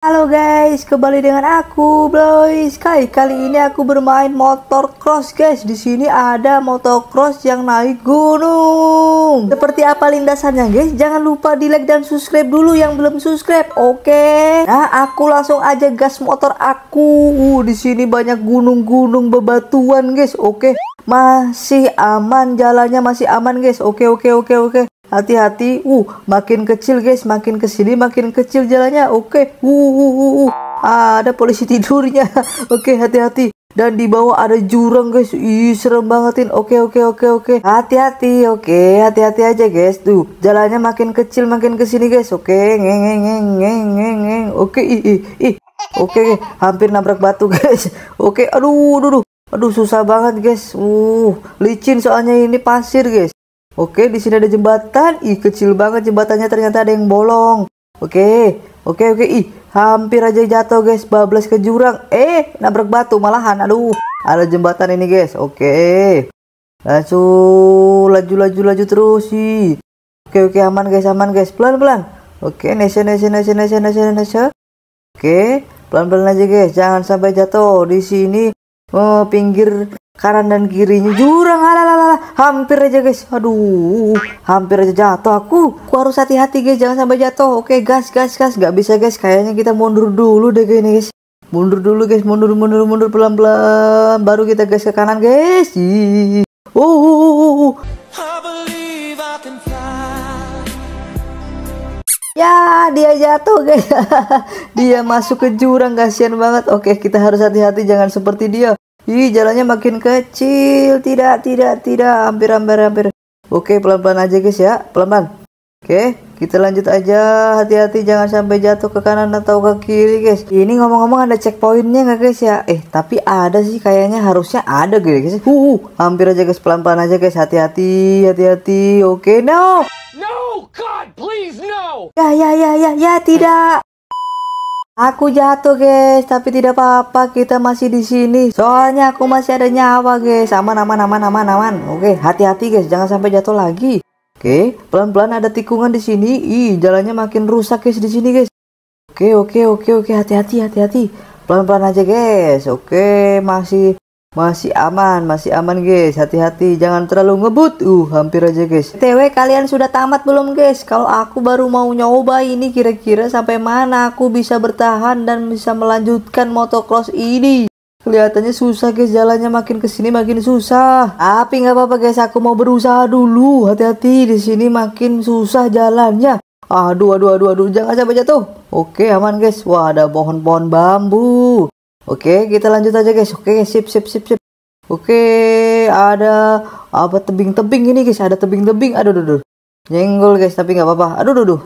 Halo guys, kembali dengan aku Blois. Kali ini aku bermain motor cross guys. Di sini ada motocross yang naik gunung. Seperti apa lintasannya guys? Jangan lupa di like dan subscribe dulu yang belum subscribe. Oke. Nah, aku langsung aja gas motor aku. Di sini banyak gunung-gunung bebatuan guys. Oke. Masih aman, jalannya masih aman guys. Oke. Hati-hati, makin kecil guys, makin kesini makin kecil jalannya. Oke, ada polisi tidurnya. Oke, hati-hati. Dan di bawah ada jurang guys. Serem bangetin. Oke. Hati-hati, hati-hati aja guys. Tuh, jalannya makin kecil makin kesini guys. Oke, ngeng. Oke, Oke, hampir nabrak batu guys. Oke, aduh, susah banget guys. Licin soalnya ini pasir guys. Oke, di sini ada jembatan. Kecil banget jembatannya, ternyata ada yang bolong. Oke. Hampir aja jatuh guys, bablas ke jurang. Nabrak batu malahan. Aduh, ada jembatan ini guys. Oke. Langsung laju terus sih. Oke, aman guys, pelan-pelan. Oke, nese. Oke, pelan-pelan aja guys, jangan sampai jatuh. Di sini pinggir kanan dan kirinya jurang. Hampir aja guys. Aduh, hampir aja jatuh aku harus hati-hati guys, jangan sampai jatuh. Oke, gas. Nggak bisa guys, kayaknya kita mundur dulu deh kayaknya guys. Mundur dulu guys, mundur pelan-pelan, baru kita gas ke kanan guys. Ya, dia jatuh guys. Dia masuk ke jurang, kasihan banget. Oke, kita harus hati-hati, jangan seperti dia. Jalannya makin kecil. Tidak. Hampir. Oke, pelan-pelan aja guys ya. Pelan-pelan. Oke, kita lanjut aja. Hati-hati, jangan sampai jatuh ke kanan atau ke kiri guys. Ini ngomong-ngomong ada checkpointnya nggak guys ya? Tapi ada sih kayaknya, harusnya ada guys. Hampir aja guys, pelan-pelan aja guys. Hati-hati. Oke, no, God, please, no. Ya, tidak. Aku jatuh guys, tapi tidak apa-apa, kita masih di sini. Soalnya aku masih ada nyawa guys. Aman. Oke, hati-hati guys, jangan sampai jatuh lagi. Oke, pelan-pelan ada tikungan di sini. Jalannya makin rusak guys di sini guys. Oke, hati-hati. Pelan-pelan aja guys. Oke, masih aman guys. Hati-hati, jangan terlalu ngebut. Hampir aja guys. TW, kalian sudah tamat belum guys? Kalau aku baru mau nyoba ini, kira-kira sampai mana aku bisa bertahan dan bisa melanjutkan motocross ini. Kelihatannya susah guys, jalannya makin kesini makin susah. Tapi nggak apa-apa guys, aku mau berusaha dulu. Hati-hati, di sini makin susah jalannya. Aduh, jangan sampai jatuh. Oke, aman guys. Wah, ada pohon-pohon bambu. Oke, kita lanjut aja guys. Oke, sip. Oke, ada apa, tebing-tebing ini guys, ada tebing-tebing. Aduh. Nyenggol guys, tapi nggak apa-apa. Aduh.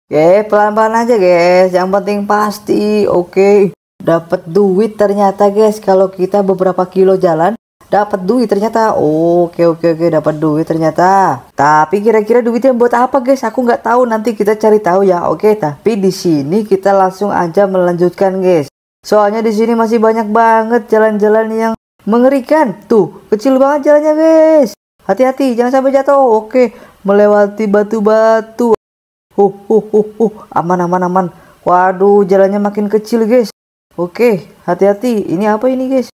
Oke, pelan-pelan aja guys. Yang penting pasti. Oke, dapat duit ternyata guys. Kalau kita beberapa kilo jalan, dapat duit ternyata. Oke, dapat duit ternyata. Tapi kira-kira duitnya buat apa guys? Aku nggak tahu. Nanti kita cari tahu ya. Oke, tapi di sini kita langsung aja melanjutkan guys. Soalnya di sini masih banyak banget jalan-jalan yang mengerikan. Tuh, kecil banget jalannya guys. Hati-hati, jangan sampai jatuh. Oke, melewati batu-batu. Aman. Waduh, jalannya makin kecil guys. Oke, hati-hati. Ini apa ini guys?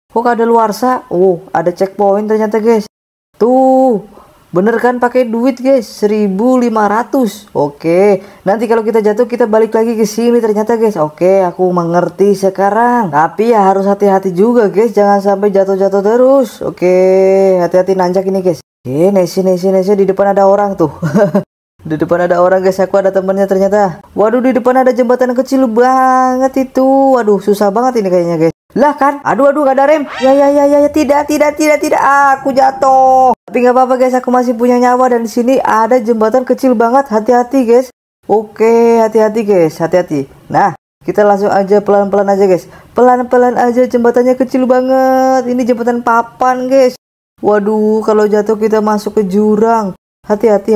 Kok ada luarsa? Ada checkpoint ternyata guys. Tuh, bener kan pakai duit guys, 1.500. Oke, nanti kalau kita jatuh kita balik lagi ke sini ternyata guys. Oke, aku mengerti sekarang. Tapi ya harus hati-hati juga guys, jangan sampai jatuh-jatuh terus. Oke, hati-hati nanjak ini guys. Nesi di depan ada orang tuh. Di depan ada orang guys, aku ada temennya ternyata. Waduh, di depan ada jembatan kecil banget itu. Waduh, susah banget ini kayaknya guys. Lah kan, aduh gak ada rem. Ya, tidak. Aku jatuh. Tapi nggak apa-apa guys, aku masih punya nyawa. Dan di sini ada jembatan kecil banget. Hati-hati guys. Oke, hati-hati guys, hati-hati. Nah, kita langsung aja pelan-pelan aja guys. Pelan-pelan aja, jembatannya kecil banget. Ini jembatan papan guys. Waduh, kalau jatuh kita masuk ke jurang. Hati-hati.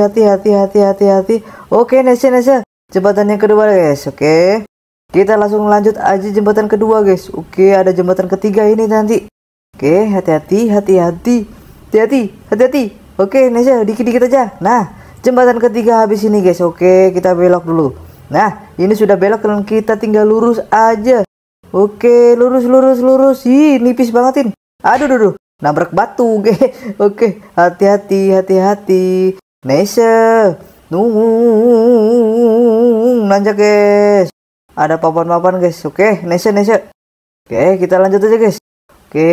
Oke, nese. Jembatan yang kedua guys. Oke, kita langsung lanjut aja jembatan kedua guys. Oke, ada jembatan ketiga ini nanti. Oke, hati-hati. Oke, Nesa, dikit-dikit aja. Nah, jembatan ketiga habis ini guys. Oke, kita belok dulu. Nah, ini sudah belok dan kita tinggal lurus aja. Oke, lurus, lurus, lurus. Ih, nipis bangetin. Aduh, aduh, nabrak batu. Oke, hati-hati, hati-hati. Nese, nanjak guys. Ada papan-papan guys. Oke, nese. Oke, kita lanjut aja guys. Oke,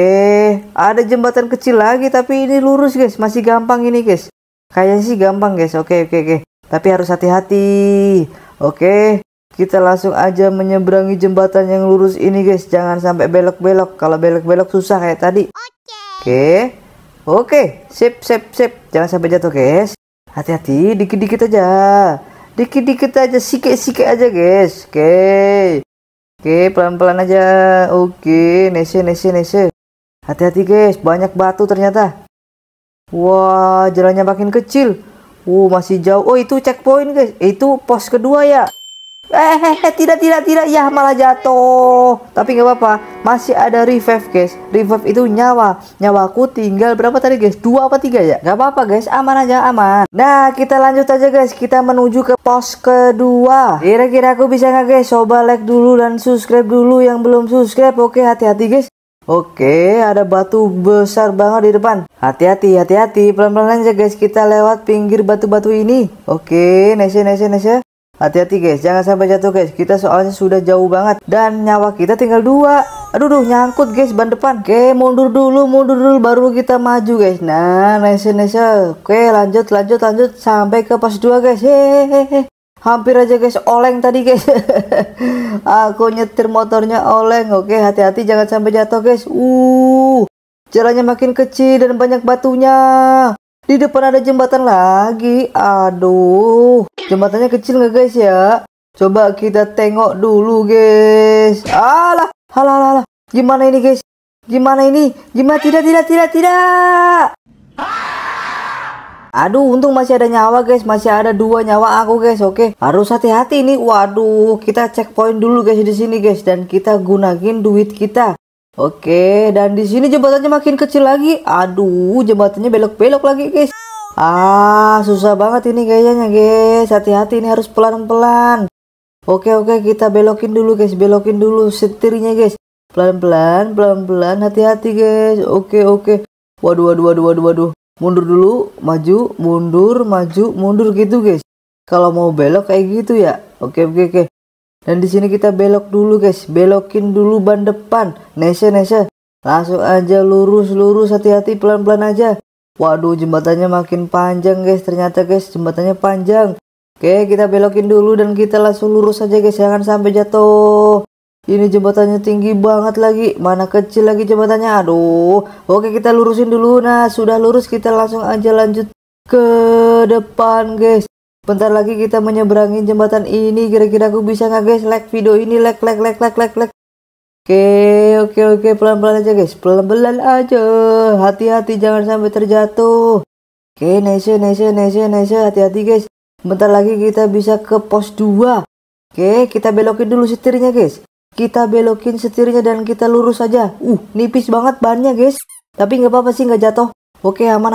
ada jembatan kecil lagi tapi ini lurus guys. Masih gampang ini guys. Kayaknya sih gampang guys. Oke. Tapi harus hati-hati. Oke, kita langsung aja menyeberangi jembatan yang lurus ini guys. Jangan sampai belok-belok. Kalau belok-belok susah kayak tadi. Oke, sip. Jangan sampai jatuh guys. Hati-hati, dikit-dikit aja. Dikit-dikit aja, sikit aja guys. Oke, pelan-pelan aja. Oke, nese. Hati-hati guys, banyak batu ternyata. Wah, jalannya makin kecil. Masih jauh. Oh, itu checkpoint guys. Itu pos kedua ya. Tidak. Ya, malah jatuh. Tapi nggak apa-apa. Masih ada revive guys. Revive itu nyawa. Nyawaku tinggal berapa tadi guys? 2 apa 3 ya? Nggak apa-apa guys. Aman aja, aman. Nah, kita lanjut aja guys. Kita menuju ke pos kedua. Kira-kira aku bisa nggak guys? Coba like dulu dan subscribe dulu yang belum subscribe. Oke, hati-hati guys. Oke, ada batu besar banget di depan. Hati-hati, pelan-pelan aja guys. Kita lewat pinggir batu-batu ini. Oke, nese. Hati-hati guys, jangan sampai jatuh guys. Kita soalnya sudah jauh banget dan nyawa kita tinggal 2. Aduh, nyangkut guys ban depan. Oke, mundur dulu baru kita maju guys. Nah, nese. Oke, lanjut sampai ke pos 2 guys. Hehehe. Hampir aja guys oleng tadi guys. Aku nyetir motornya oleng. Oke, hati-hati jangan sampai jatuh guys. Jalannya makin kecil dan banyak batunya. Di depan ada jembatan lagi. Aduh, jembatannya kecil nggak guys ya? Coba kita tengok dulu guys. Alah. Gimana ini guys? Gimana? Tidak. Aduh, untung masih ada nyawa guys. Masih ada 2 nyawa aku guys. Oke, harus hati-hati nih. Waduh, kita checkpoint dulu guys di sini guys. Dan kita gunain duit kita. Oke, dan di sini jembatannya makin kecil lagi. Aduh, jembatannya belok-belok lagi guys. Susah banget ini kayaknya guys. Hati-hati, ini harus pelan-pelan. Oke, kita belokin dulu guys. Belokin dulu setirnya guys. Pelan-pelan. Hati-hati guys. Oke. Waduh. Mundur dulu, maju, mundur gitu guys. Kalau mau belok kayak gitu ya. Oke. Dan di sini kita belok dulu guys. Belokin dulu ban depan. Nese. Langsung aja lurus. Hati-hati, pelan-pelan aja. Waduh, jembatannya makin panjang guys. Ternyata guys, jembatannya panjang. Oke, kita belokin dulu dan kita langsung lurus aja guys. Jangan sampai jatuh. Ini jembatannya tinggi banget lagi. Mana kecil lagi jembatannya. Aduh. Oke, kita lurusin dulu. Nah, sudah lurus, kita langsung aja lanjut ke depan guys. Bentar lagi kita menyeberangi jembatan ini. Kira-kira aku bisa nggak guys? Like video ini, like. Oke, pelan-pelan aja guys. Pelan-pelan aja. Hati-hati jangan sampai terjatuh. Oke, nese. Hati-hati guys. Bentar lagi kita bisa ke pos 2. Oke, kita belokin dulu setirnya guys. Kita belokin setirnya dan kita lurus aja. Nipis banget bannya guys. Tapi nggak apa-apa sih, nggak jatuh. Oke, aman.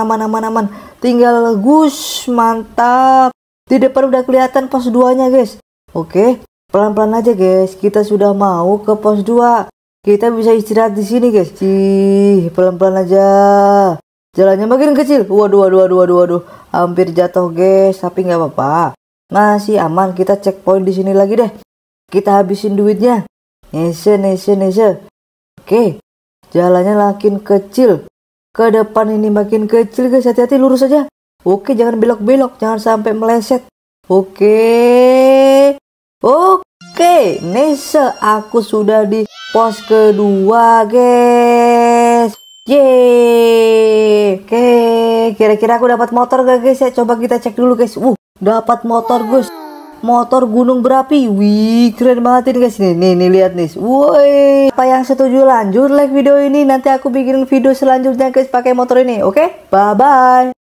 Tinggal gus, mantap. Di depan udah kelihatan pos 2-nya guys. Oke, pelan-pelan aja guys. Kita sudah mau ke pos 2. Kita bisa istirahat di sini guys. Pelan-pelan aja. Jalannya makin kecil. Waduh. Hampir jatuh guys, tapi nggak apa-apa. Masih aman. Kita checkpoint di sini lagi deh. Kita habisin duitnya. Nese. Oke, jalannya makin kecil. Ke depan ini makin kecil guys. Hati-hati, lurus aja. Oke, jangan belok-belok, jangan sampai meleset. Oke, nese, aku sudah di pos kedua guys. Yeay. Oke, kira-kira aku dapat motor gak guys ya? Coba kita cek dulu guys. Dapat motor guys. Motor gunung berapi. Wih, keren banget ini guys. Nih lihat nih. Woi, apa yang setuju lanjut like video ini, nanti aku bikin video selanjutnya guys pakai motor ini. Oke? Bye bye.